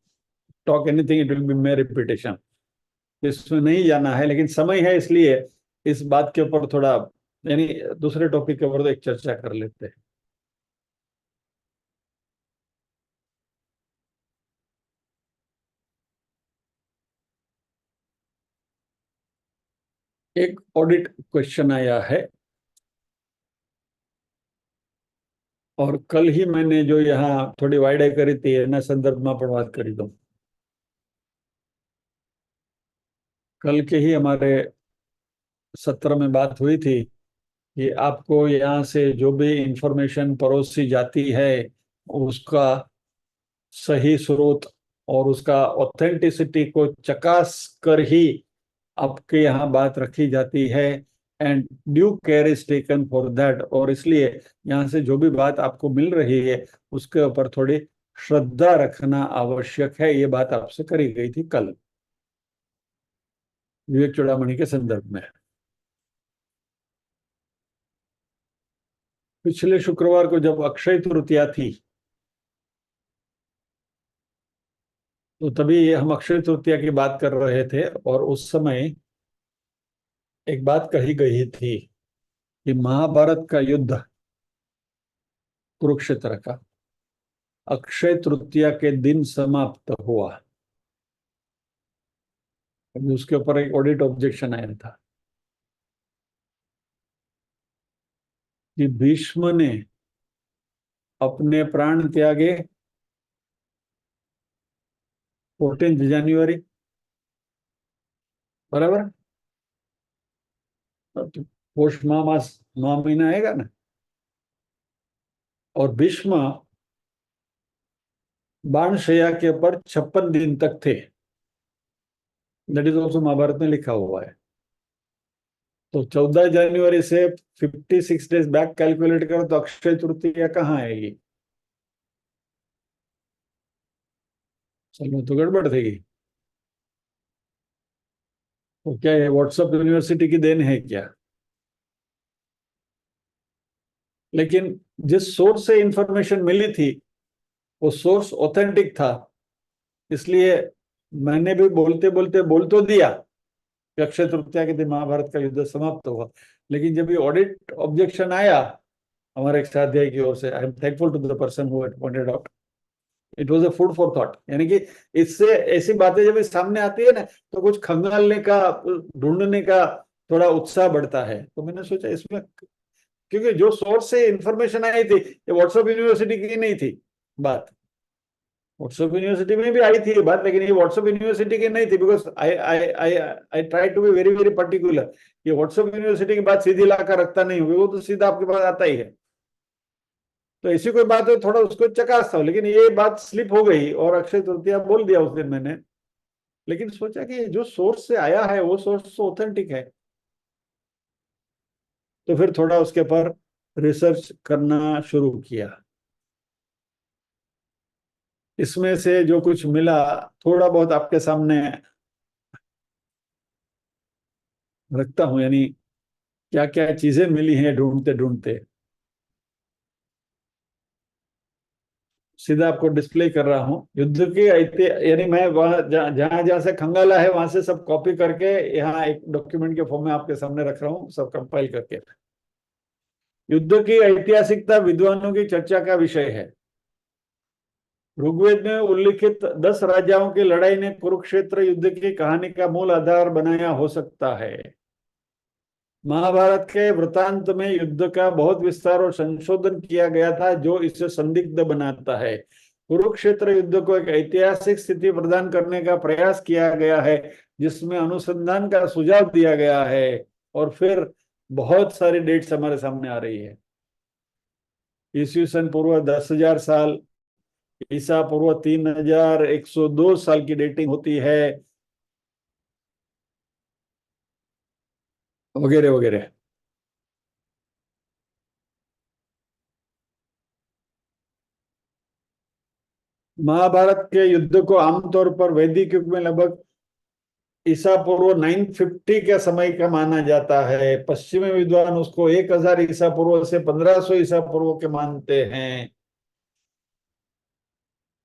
talk anything it will be mayor repetition, इसमें नहीं जाना है। लेकिन समय है इसलिए इस बात के ऊपर थोड़ा, यानी दूसरे टॉपिक के ऊपर तो एक चर्चा कर लेते हैं। एक ऑडिट क्वेश्चन आया है, और कल ही मैंने जो यहाँ थोड़ी वाइड करी थी एना संदर्भ में पण बात करी दो। कल के ही हमारे सत्र में बात हुई थी कि आपको यहाँ से जो भी इंफॉर्मेशन परोसी जाती है उसका सही स्रोत और उसका ऑथेंटिसिटी को चकास कर ही आपके यहाँ बात रखी जाती है। And due care is taken for that. और इसलिए यहाँ से जो भी बात आपको मिल रही है उसके ऊपर थोड़ी श्रद्धा रखना आवश्यक है। ये बात आपसे करी गई थी कल विवेक चूड़ामणि के संदर्भ में। पिछले शुक्रवार को जब अक्षय तृतीया थी तो तभी हम अक्षय तृतीया की बात कर रहे थे, और उस समय एक बात कही गई थी कि महाभारत का युद्ध कुरुक्षेत्र का अक्षय तृतीया के दिन समाप्त हुआ। उसके ऊपर एक ऑडिट ऑब्जेक्शन आया था कि भीष्म ने अपने प्राण त्यागे 14 जनवरी, बराबर। तो पोष मास 9 महीना आएगा ना। और भीष्म बाणशैया के ऊपर 56 दिन तक थे। दैट इज ऑल्सो महाभारत में लिखा हुआ है। तो 14 जनवरी से 56 डेज बैक कैलकुलेट करो तो अक्षय तृतीया कहाँ आएगी? चलो तो गड़बड़ थी। तो क्या है, व्हाट्सएप यूनिवर्सिटी की देन है क्या? लेकिन जिस सोर्स से इंफॉर्मेशन मिली थी वो सोर्स ऑथेंटिक था, इसलिए मैंने भी बोलते बोलते बोल तो दिया कि अक्षय तृतीया के दिन महाभारत का युद्ध समाप्त हुआ। लेकिन जब ये ऑडिट ऑब्जेक्शन आया हमारे एक साथी की ओर से, I am thankful to the person who had pointed out, it was a food for thought. यानी कि इससे ऐसी बातें जब सामने आती है ना तो कुछ खंगालने का, ढूंढने का थोड़ा उत्साह बढ़ता है। तो मैंने सोचा इसमें, क्योंकि जो सोर्स से इंफॉर्मेशन आई थी ये व्हाट्सएप यूनिवर्सिटी की नहीं थी बात। व्हाट्सएप यूनिवर्सिटी में भी आई थी ये बात, लेकिन ये व्हाट्सएप यूनिवर्सिटी की नहीं थी। Because I I I I try to be very very particular. ये व्हाट्सएप यूनिवर्सिटी की बात सीधी लाकर रखता नहीं होगी, वो तो सीधा आपके पास आता ही है। तो ऐसी कोई बात है थोड़ा उसको चकासता हूँ, लेकिन ये बात स्लिप हो गई और अक्षय तृतीया बोल दिया उस दिन मैंने। लेकिन सोचा कि जो सोर्स से आया है वो सोर्स तो ऑथेंटिक है। तो फिर थोड़ा उसके ऊपर रिसर्च करना शुरू किया। इसमें से जो कुछ मिला थोड़ा बहुत आपके सामने रखता हूं, यानी क्या क्या चीजें मिली हैं ढूंढते ढूंढते। सीधा आपको डिस्प्ले कर रहा हूँ। युद्ध की यानी मैं वहां जहां जहां से खंगाला है वहां से सब कॉपी करके यहाँ एक डॉक्यूमेंट के फॉर्म में आपके सामने रख रहा हूँ, सब कंपाइल करके। युद्ध की ऐतिहासिकता विद्वानों की चर्चा का विषय है। ऋग्वेद में उल्लिखित 10 राजाओं की लड़ाई ने कुरुक्षेत्र युद्ध की कहानी का मूल आधार बनाया हो सकता है। महाभारत के वृतांत में युद्ध का बहुत विस्तार और संशोधन किया गया था, जो इसे संदिग्ध बनाता है। कुरुक्षेत्र युद्ध को एक ऐतिहासिक स्थिति प्रदान करने का प्रयास किया गया है, जिसमें अनुसंधान का सुझाव दिया गया है। और फिर बहुत सारी डेट्स हमारे सामने आ रही है। ईस्वी सन पूर्व 10,000 साल, ईसा पूर्व 3,102 साल की डेटिंग होती है, वगैरह वगैरह। महाभारत के युद्ध को आमतौर पर वैदिक युग में लगभग ईसा पूर्व 950 के समय का माना जाता है। पश्चिमी विद्वान उसको 1,000 ईसा पूर्व से 1,500 ईसा पूर्व के मानते हैं।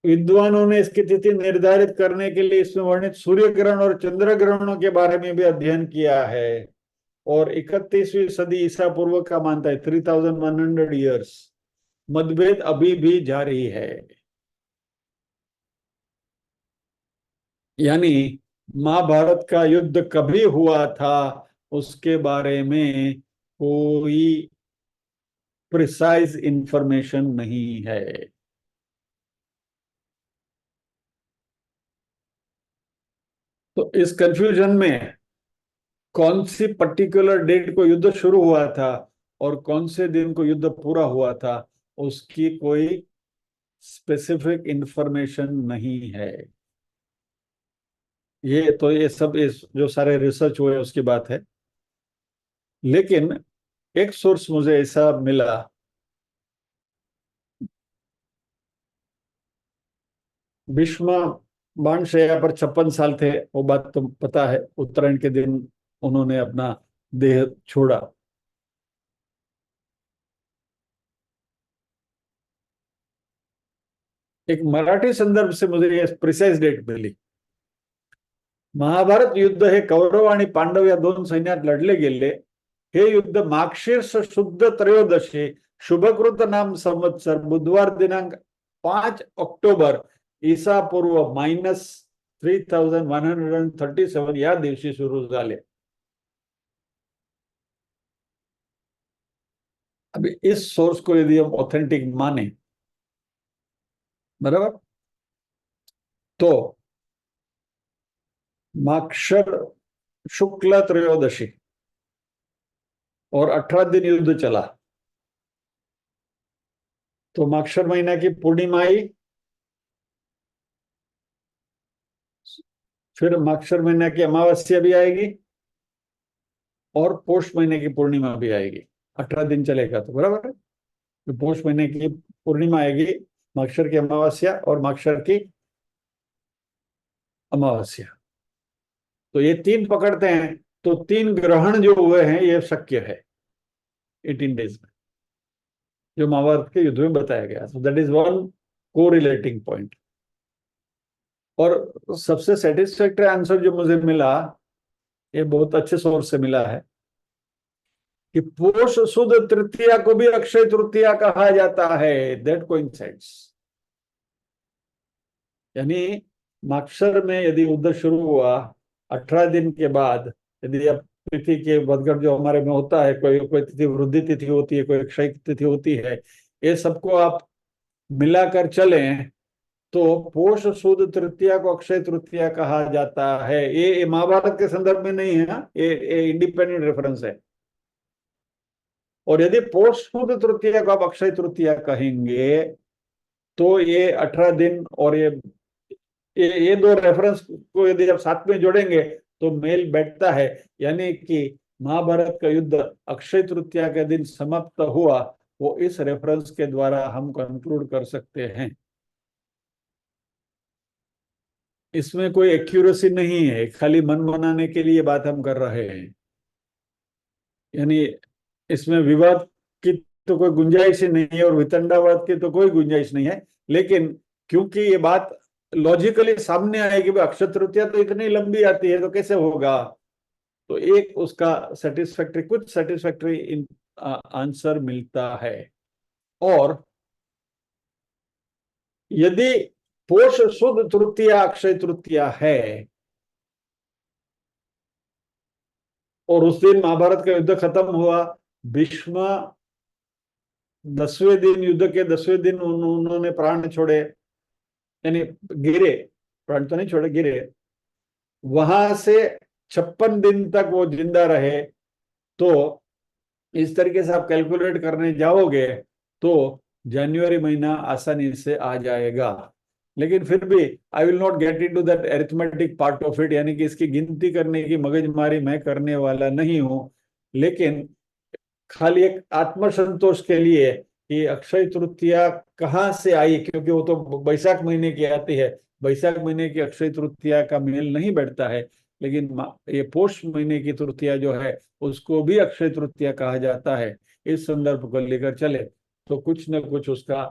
विद्वानों ने इसकी तिथि निर्धारित करने के लिए इसमें वर्णित सूर्य ग्रहण और चंद्र ग्रहणों के बारे में भी अध्ययन किया है। और 31वीं सदी ईसा पूर्व का मानता है, 3,100 ईयर्स। मतभेद अभी भी जारी है। यानी महाभारत का युद्ध कभी हुआ था, उसके बारे में कोई प्रिसाइज इंफॉर्मेशन नहीं है। तो इस कंफ्यूजन में कौन सी पर्टिकुलर डेट को युद्ध शुरू हुआ था और कौन से दिन को युद्ध पूरा हुआ था, उसकी कोई स्पेसिफिक इंफॉर्मेशन नहीं है। ये सब इस जो सारे रिसर्च हुए उसकी बात है। लेकिन एक सोर्स मुझे ऐसा मिला, भीष्म बाणशैया पर 56 साल थे, वो बात तो पता है। उत्तरायण के दिन उन्होंने अपना देह छोड़ा। एक मराठी संदर्भ से मुझे ये प्रिसाइज डेट मिली। महाभारत युद्ध हे कौरव आणि पांडव या दोन सैन्यात लढले गेले। हे युद्ध मागशीर्ष शुद्ध त्रयोदशी शुभकृत नाम संवत्सर बुधवार दिनांक 5 ऑक्टोबर ईसा पूर्व -3137 या दिवशी सुरू झाले। अभी इस सोर्स को यदि हम ऑथेंटिक माने, बराबर, तो माक्षर शुक्ल त्रयोदशी और 18 दिन युद्ध चला। तो माक्षर महीना की पूर्णिमा आई, फिर माक्षर महीना की अमावस्या भी आएगी और पौष महीने की पूर्णिमा भी आएगी। 18 दिन चलेगा, तो बराबर है। तो पौष महीने की पूर्णिमा आएगी, माक्षर की अमावस्या और माक्षर की अमावस्या। तो ये तीन पकड़ते हैं, तो 3 ग्रहण जो हुए हैं ये शक्य है 18 डेज में, जो महाभारत के युद्ध में बताया गया। सो दैट इज वन को रिलेटिंग पॉइंट। और सबसे सेटिस्फैक्टरी आंसर जो मुझे मिला, ये बहुत अच्छे सोर्स से मिला है, कि पोष शुद्ध तृतीया को भी अक्षय तृतीया कहा जाता है। That coincides. यानी माक्षर में यदि युद्ध शुरू हुआ 18 दिन के बाद, यदि अब तिथि के बदगढ़ जो हमारे में होता है, कोई कोई तिथि वृद्धि तिथि होती है, कोई क्षय तिथि होती है, ये सबको आप मिलाकर चलें तो पोष शुद्ध तृतीया को अक्षय तृतीया कहा जाता है। ये महाभारत के संदर्भ में नहीं है ना, ये इंडिपेंडेंट रेफरेंस है। और यदि पोष शुद्ध तृतीया को आप अक्षय तृतीया कहेंगे, तो ये 18 दिन और ये दो रेफरेंस को यदि आप साथ में जोड़ेंगे तो मेल बैठता है। यानी कि महाभारत का युद्ध अक्षय तृतीया के दिन समाप्त हुआ, वो इस रेफरेंस के द्वारा हम कंक्लूड कर सकते हैं। इसमें कोई एक्यूरेसी नहीं है, खाली मन बनाने के लिए बात हम कर रहे हैं। यानी इसमें विवाद की तो कोई गुंजाइश ही नहीं है और वितंडावाद की तो कोई गुंजाइश नहीं है। लेकिन क्योंकि ये बात लॉजिकली सामने आएगी, अक्षय तृतीया तो इतनी लंबी आती है तो कैसे होगा, तो एक उसका सेटिस्फैक्टरी, कुछ सेटिस्फैक्टरी आंसर मिलता है। और यदि पोष शुद्ध तृतीया अक्षय तृतीया है, और उस दिन महाभारत का युद्ध खत्म हुआ। भीष्म 10वें दिन, युद्ध के 10वें दिन उन्होंने प्राण छोड़े, यानी गिरे, प्राण तो नहीं छोड़े, गिरे। वहां से 56 दिन तक वो जिंदा रहे। तो इस तरीके से आप कैलकुलेट करने जाओगे तो जनवरी महीना आसानी से आ जाएगा। लेकिन फिर भी I will not get into that arithmetic part of it, यानी कि इसकी गिनती करने की मगजमारी मैं करने वाला नहीं हूं। लेकिन खाली एक आत्मसंतोष के लिए कि अक्षय तृतीया कहाँ से आई, क्योंकि वो तो बैसाख महीने की आती है। बैसाख महीने की अक्षय तृतीया का मेल नहीं बैठता है। लेकिन ये पौष महीने की तृतीया जो है उसको भी अक्षय तृतीया कहा जाता है। इस संदर्भ को लेकर चले तो कुछ न कुछ उसका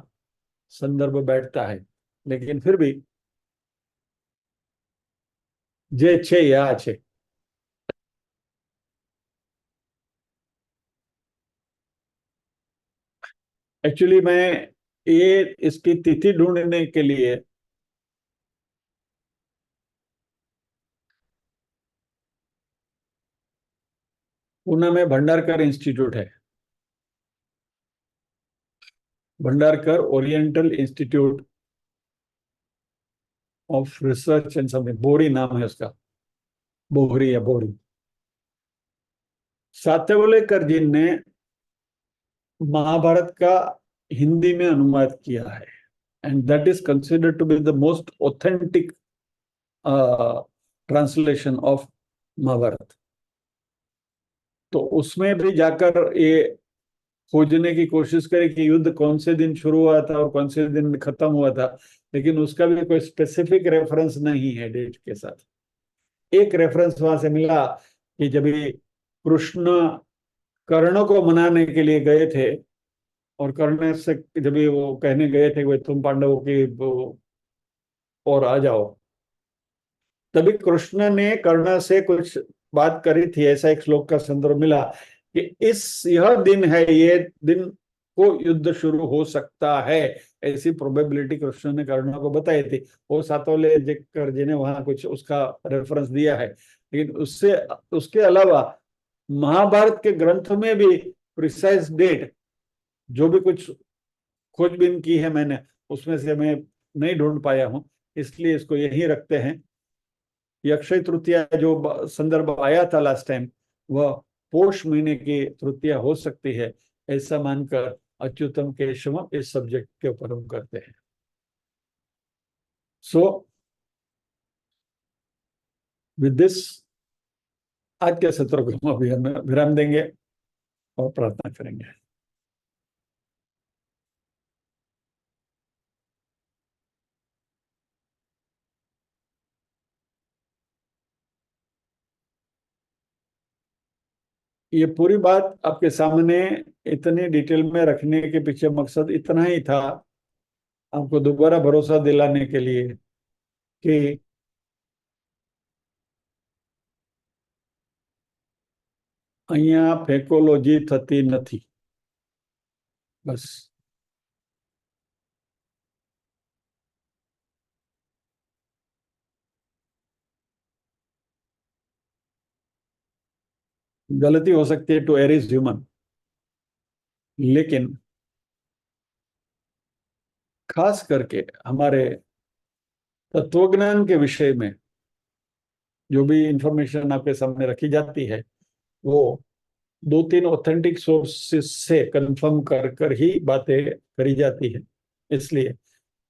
संदर्भ बैठता है। लेकिन फिर भी जे छे या छे। एक्चुअली मैं ये इसकी तिथि ढूंढने के लिए पुणे में भंडारकर इंस्टीट्यूट है, Bhandarkar oriental institute of research and something, बोरी नाम है उसका, बोहरी या बोरी। सात्यवलेकर जी ने महाभारत का हिंदी में अनुवाद किया है, and that is considered to be the most authentic translation of Mahabharata. तो उसमें भी जाकर ये खोजने की कोशिश करी कि युद्ध कौन से दिन शुरू हुआ था और कौन से दिन खत्म हुआ था, लेकिन उसका भी कोई स्पेसिफिक रेफरेंस नहीं है डेट के साथ। एक रेफरेंस वहां से मिला कि जब ये कृष्ण कर्ण को मनाने के लिए गए थे, और कर्ण से जब ये वो कहने गए थे कि तुम पांडवों की और आ जाओ, तभी कृष्ण ने कर्ण से कुछ बात करी थी। ऐसा एक श्लोक का संदर्भ मिला कि इस यह दिन है, ये दिन को युद्ध शुरू हो सकता है। ऐसी प्रोबेबिलिटी कृष्ण ने कर्ण को बताई थी। वो सातवलेकर जी ने वहां कुछ उसका रेफरेंस दिया है। लेकिन उससे उसके अलावा महाभारत के ग्रंथ में भी प्रिसाइज डेट जो भी कुछ खोजबीन की है मैंने, उसमें से मैं नहीं ढूंढ पाया हूं। इसलिए इसको यही रखते हैं। ये अक्षय तृतीया जो संदर्भ आया था लास्ट टाइम, वह पौष महीने की तृतीया हो सकती है, ऐसा मानकर अच्युतम केशवम इस सब्जेक्ट के ऊपर हम करते हैं। सो विद दिस आज के सत्र को हम अभी हमें विराम देंगे और प्रार्थना करेंगे। ये पूरी बात आपके सामने इतनी डिटेल में रखने के पीछे मकसद इतना ही था, आपको दोबारा भरोसा दिलाने के लिए कि અહીંયા ફેકોલોજી થતી નથી, બસ। गलती हो सकती है, टू एयर इज ह्यूमन। लेकिन खास करके हमारे तत्वज्ञान के विषय में जो भी इंफॉर्मेशन आपके सामने रखी जाती है, वो 2-3 ऑथेंटिक सोर्सेस से कंफर्म कर कर ही बातें करी जाती है। इसलिए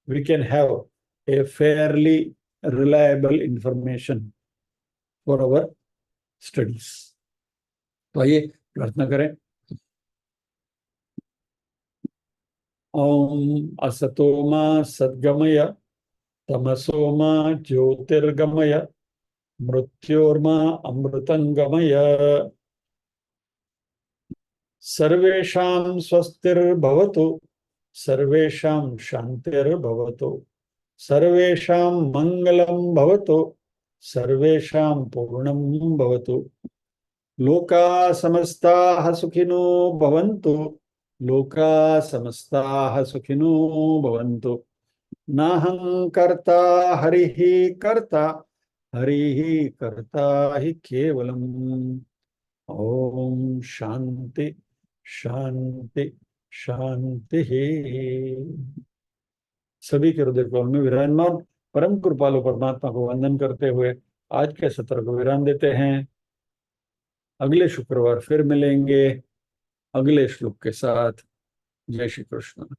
we can have a fairly reliable information for our studies. तो आइए प्रार्थना करें। ओम असतो मा सद्गमय, तमसो मा ज्योतिर्गमय, मृत्योर्मा अमृतंगमय। सर्वेषां स्वस्तिर्भवतु, सर्वेषां शांतिर्भवतु, सर्वेषां मंगलं भवतु, सर्वेषां पूर्णं भवतु। लोका समस्ताः सुखिनो भवन्तु, लोका समस्ताः सुखिनो भवन्तु। नाहं कर्ता हरिः कर्ता, हरिः कर्ता हि केवलम्। ओम शांति शांति शांति। सभी के हृदय कमल में विराजमान परम कृपालु परमात्मा को वंदन करते हुए आज के सत्र को विराम देते हैं। अगले शुक्रवार फिर मिलेंगे अगले श्लोक के साथ। जय श्री कृष्ण।